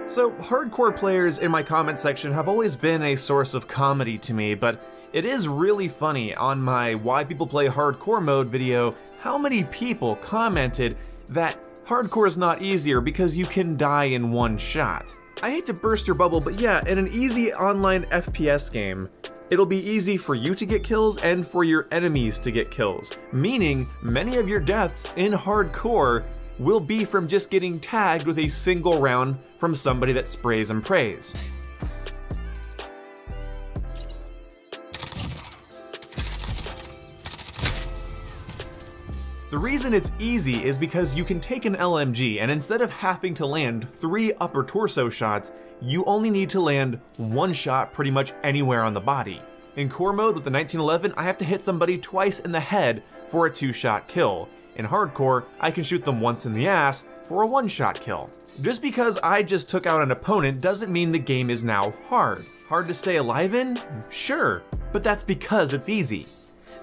So, hardcore players in my comment section have always been a source of comedy to me, but it is really funny on my Why People Play Hardcore mode video how many people commented that hardcore is not easier because you can die in one shot. I hate to burst your bubble, but yeah, in an easy online FPS game, it'll be easy for you to get kills and for your enemies to get kills, meaning many of your deaths in hardcore will be from just getting tagged with a single round from somebody that sprays and prays. The reason it's easy is because you can take an LMG and instead of having to land 3 upper torso shots, you only need to land 1 shot pretty much anywhere on the body. In core mode with the 1911, I have to hit somebody twice in the head for a 2-shot kill. In hardcore, I can shoot them once in the ass for a 1-shot kill. Just because I just took out an opponent doesn't mean the game is now hard. Hard to stay alive in? Sure, but that's because it's easy.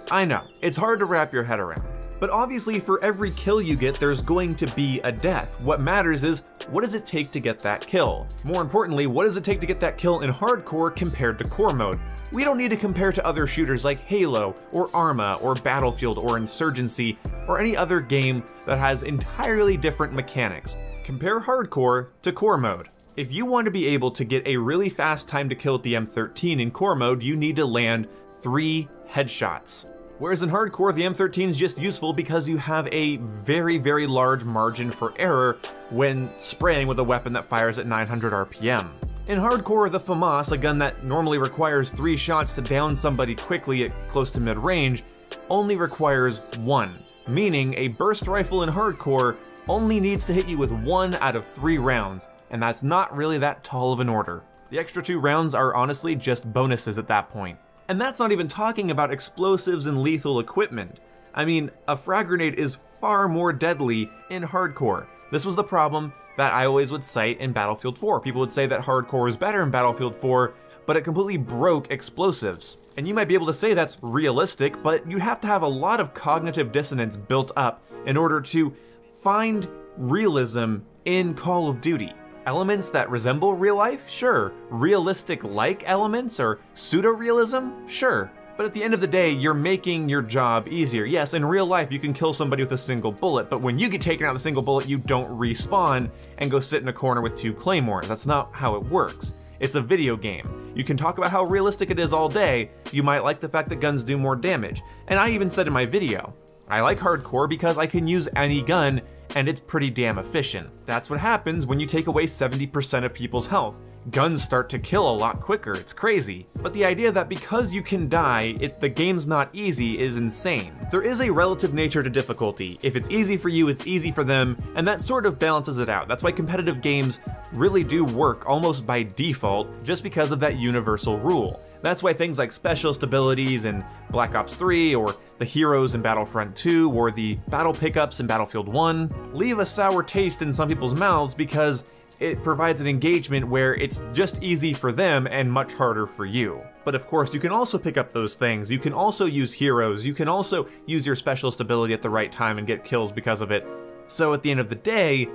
I know, it's hard to wrap your head around. But obviously for every kill you get, there's going to be a death. What matters is, what does it take to get that kill? More importantly, what does it take to get that kill in hardcore compared to core mode? We don't need to compare to other shooters like Halo, or Arma, or Battlefield, or Insurgency, or any other game that has entirely different mechanics. Compare hardcore to core mode. If you want to be able to get a really fast time to kill with the M13 in core mode, you need to land 3 headshots. Whereas in hardcore, the M13 is just useful because you have a very, very large margin for error when spraying with a weapon that fires at 900 RPM. In hardcore, the FAMAS, a gun that normally requires 3 shots to down somebody quickly at close to mid-range, only requires 1, meaning a burst rifle in hardcore only needs to hit you with 1 out of 3 rounds, and that's not really that tall of an order. The extra 2 rounds are honestly just bonuses at that point. And that's not even talking about explosives and lethal equipment. I mean, a frag grenade is far more deadly in hardcore. This was the problem that I always would cite in Battlefield 4. People would say that hardcore is better in Battlefield 4, but it completely broke explosives. And you might be able to say that's realistic, but you have to have a lot of cognitive dissonance built up in order to find realism in Call of Duty. Elements that resemble real life? Sure. Realistic-like elements or pseudo-realism? Sure. But at the end of the day, you're making your job easier. Yes, in real life, you can kill somebody with a single bullet, but when you get taken out with a single bullet, you don't respawn and go sit in a corner with 2 claymores. That's not how it works. It's a video game. You can talk about how realistic it is all day. You might like the fact that guns do more damage. And I even said in my video, I like hardcore because I can use any gun and it's pretty damn efficient. That's what happens when you take away 70% of people's health. Guns start to kill a lot quicker, it's crazy. But the idea that because you can die, the game's not easy is insane. There is a relative nature to difficulty. If it's easy for you, it's easy for them, and that sort of balances it out. That's why competitive games really do work almost by default, just because of that universal rule. That's why things like specialist abilities in Black Ops 3, or the heroes in Battlefront 2, or the battle pickups in Battlefield 1 leave a sour taste in some people's mouths because it provides an engagement where it's just easy for them and much harder for you. But of course, you can also pick up those things. You can also use heroes. You can also use your specialist ability at the right time and get kills because of it. So at the end of the day,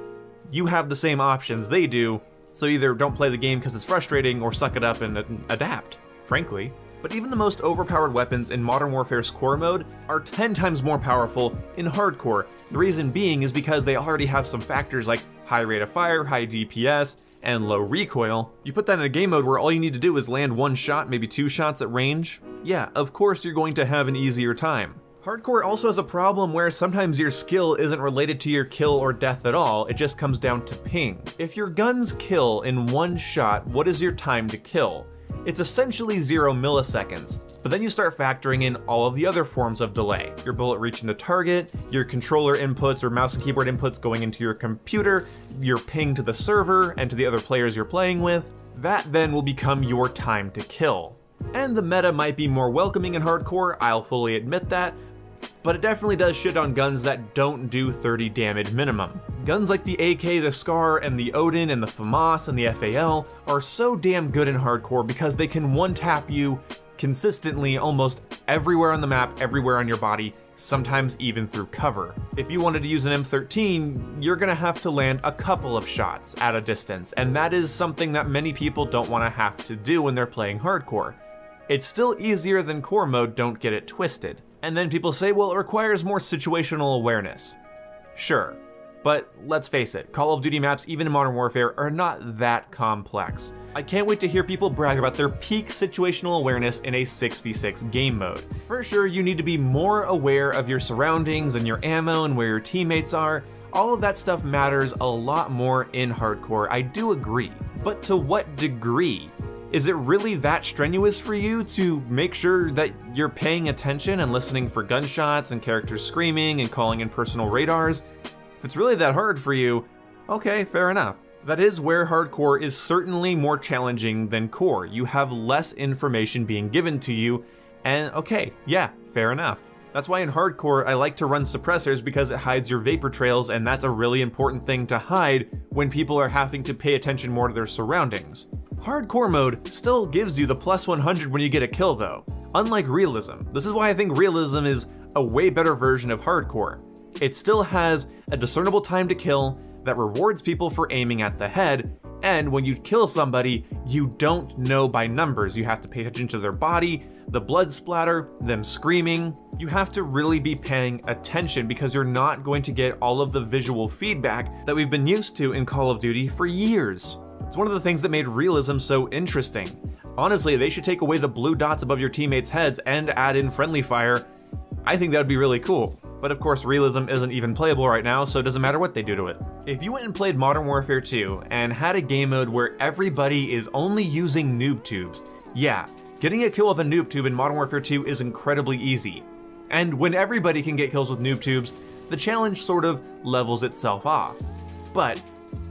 you have the same options they do, so either don't play the game because it's frustrating or suck it up and adapt, frankly. But even the most overpowered weapons in Modern Warfare's core mode are 10 times more powerful in hardcore. The reason being is because they already have some factors like high rate of fire, high DPS, and low recoil. You put that in a game mode where all you need to do is land 1 shot, maybe 2 shots at range. Yeah, of course you're going to have an easier time. Hardcore also has a problem where sometimes your skill isn't related to your kill or death at all, it just comes down to ping. If your guns kill in 1 shot, what is your time to kill? It's essentially 0 milliseconds, but then you start factoring in all of the other forms of delay. Your bullet reaching the target, your controller inputs or mouse and keyboard inputs going into your computer, your ping to the server and to the other players you're playing with. That then will become your time to kill. And the meta might be more welcoming in hardcore, I'll fully admit that, but it definitely does shit on guns that don't do 30 damage minimum. Guns like the AK, the SCAR, and the Odin, and the FAMAS, and the FAL are so damn good in hardcore because they can one-tap you consistently almost everywhere on the map, everywhere on your body, sometimes even through cover. If you wanted to use an M13, you're gonna have to land a couple of shots at a distance, and that is something that many people don't want to have to do when they're playing hardcore. It's still easier than core mode, don't get it twisted. And then people say, well, it requires more situational awareness. Sure, but let's face it, Call of Duty maps, even in Modern Warfare, are not that complex. I can't wait to hear people brag about their peak situational awareness in a 6v6 game mode. For sure, you need to be more aware of your surroundings and your ammo and where your teammates are. All of that stuff matters a lot more in hardcore, I do agree. But to what degree? Is it really that strenuous for you to make sure that you're paying attention and listening for gunshots and characters screaming and calling in personal radars? If it's really that hard for you, okay, fair enough. That is where hardcore is certainly more challenging than core. You have less information being given to you, and okay, yeah, fair enough. That's why in hardcore I like to run suppressors, because it hides your vapor trails, and that's a really important thing to hide when people are having to pay attention more to their surroundings. Hardcore mode still gives you the plus 100 when you get a kill though, unlike realism. This is why I think realism is a way better version of hardcore. It still has a discernible time to kill that rewards people for aiming at the head, and when you kill somebody, you don't know by numbers. You have to pay attention to their body, the blood splatter, them screaming. You have to really be paying attention because you're not going to get all of the visual feedback that we've been used to in Call of Duty for years. It's one of the things that made realism so interesting. Honestly, they should take away the blue dots above your teammates' heads and add in friendly fire. I think that would be really cool. But of course, realism isn't even playable right now, so it doesn't matter what they do to it. If you went and played Modern Warfare 2 and had a game mode where everybody is only using noob tubes, yeah, getting a kill with a noob tube in Modern Warfare 2 is incredibly easy. And when everybody can get kills with noob tubes, the challenge sort of levels itself off. But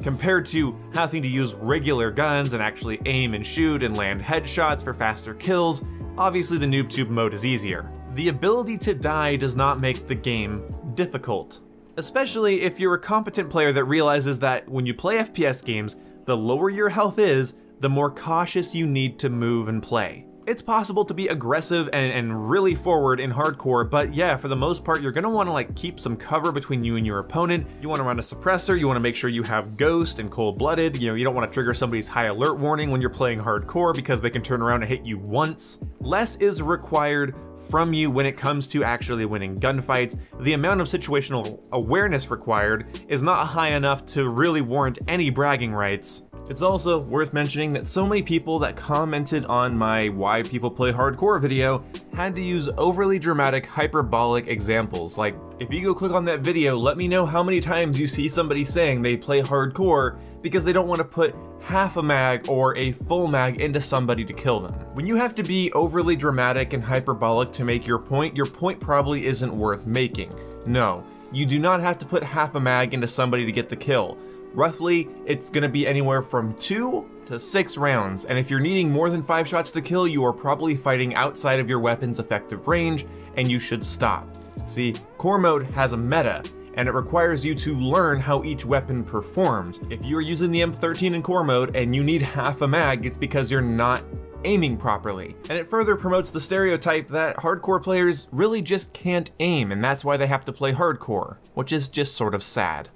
compared to having to use regular guns and actually aim and shoot and land headshots for faster kills, obviously the noob tube mode is easier. The ability to die does not make the game difficult, especially if you're a competent player that realizes that when you play FPS games, the lower your health is, the more cautious you need to move and play. It's possible to be aggressive and really forward in hardcore, but yeah, for the most part, you're gonna wanna keep some cover between you and your opponent. You wanna run a suppressor, you wanna make sure you have Ghost and Cold-Blooded, you don't wanna trigger somebody's high alert warning when you're playing hardcore because they can turn around and hit you once. Less is required from you when it comes to actually winning gunfights. The amount of situational awareness required is not high enough to really warrant any bragging rights. It's also worth mentioning that so many people that commented on my Why People Play Hardcore video had to use overly dramatic, hyperbolic examples. Like, if you go click on that video, let me know how many times you see somebody saying they play hardcore because they don't want to put half a mag or a full mag into somebody to kill them. When you have to be overly dramatic and hyperbolic to make your point probably isn't worth making. No, you do not have to put half a mag into somebody to get the kill. Roughly, it's gonna be anywhere from 2 to 6 rounds, and if you're needing more than 5 shots to kill, you are probably fighting outside of your weapon's effective range, and you should stop. See, core mode has a meta, and it requires you to learn how each weapon performs. If you're using the M13 in core mode and you need half a mag, it's because you're not aiming properly. And it further promotes the stereotype that hardcore players really just can't aim, and that's why they have to play hardcore, which is just sort of sad.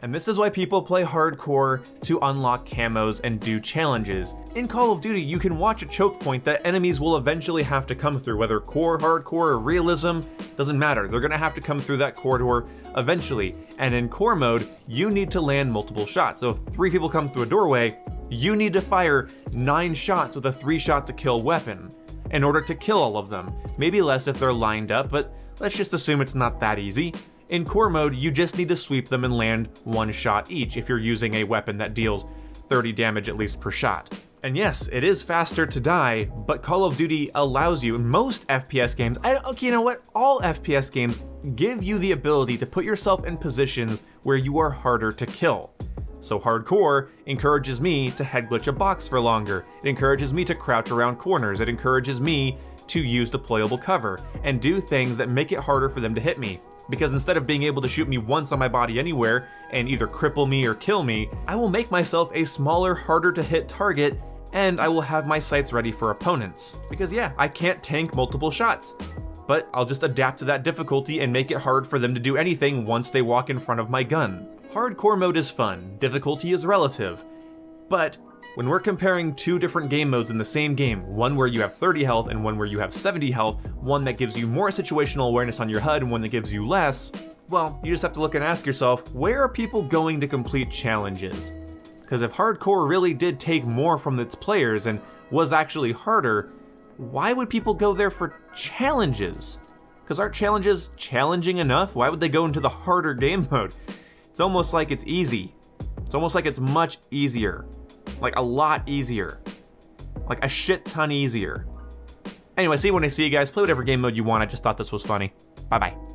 And this is why people play hardcore to unlock camos and do challenges. In Call of Duty, you can watch a choke point that enemies will eventually have to come through, whether core, hardcore, or realism, doesn't matter. They're gonna have to come through that corridor eventually. And in core mode, you need to land multiple shots. So if 3 people come through a doorway, you need to fire 9 shots with a 3-shot to kill weapon in order to kill all of them. Maybe less if they're lined up, but let's just assume it's not that easy. In core mode, you just need to sweep them and land 1 shot each if you're using a weapon that deals 30 damage at least per shot. And yes, it is faster to die, but Call of Duty allows you, in most FPS games, okay, you know what? All FPS games give you the ability to put yourself in positions where you are harder to kill. So hardcore encourages me to head glitch a box for longer. It encourages me to crouch around corners. It encourages me to use deployable cover and do things that make it harder for them to hit me. Because instead of being able to shoot me once on my body anywhere and either cripple me or kill me, I will make myself a smaller, harder to hit target, and I will have my sights ready for opponents. Because yeah, I can't tank multiple shots. but I'll just adapt to that difficulty and make it hard for them to do anything once they walk in front of my gun. Hardcore mode is fun, difficulty is relative, but when we're comparing two different game modes in the same game, one where you have 30 health and one where you have 70 health, one that gives you more situational awareness on your HUD and one that gives you less, well, you just have to look and ask yourself, where are people going to complete challenges? Because if hardcore really did take more from its players and was actually harder, why would people go there for challenges? Because aren't challenges challenging enough? Why would they go into the harder game mode? It's almost like it's easy. It's almost like it's much easier. Like a lot easier. Like a shit ton easier. Anyway, see you when I see you guys. Play whatever game mode you want. I just thought this was funny. Bye-bye.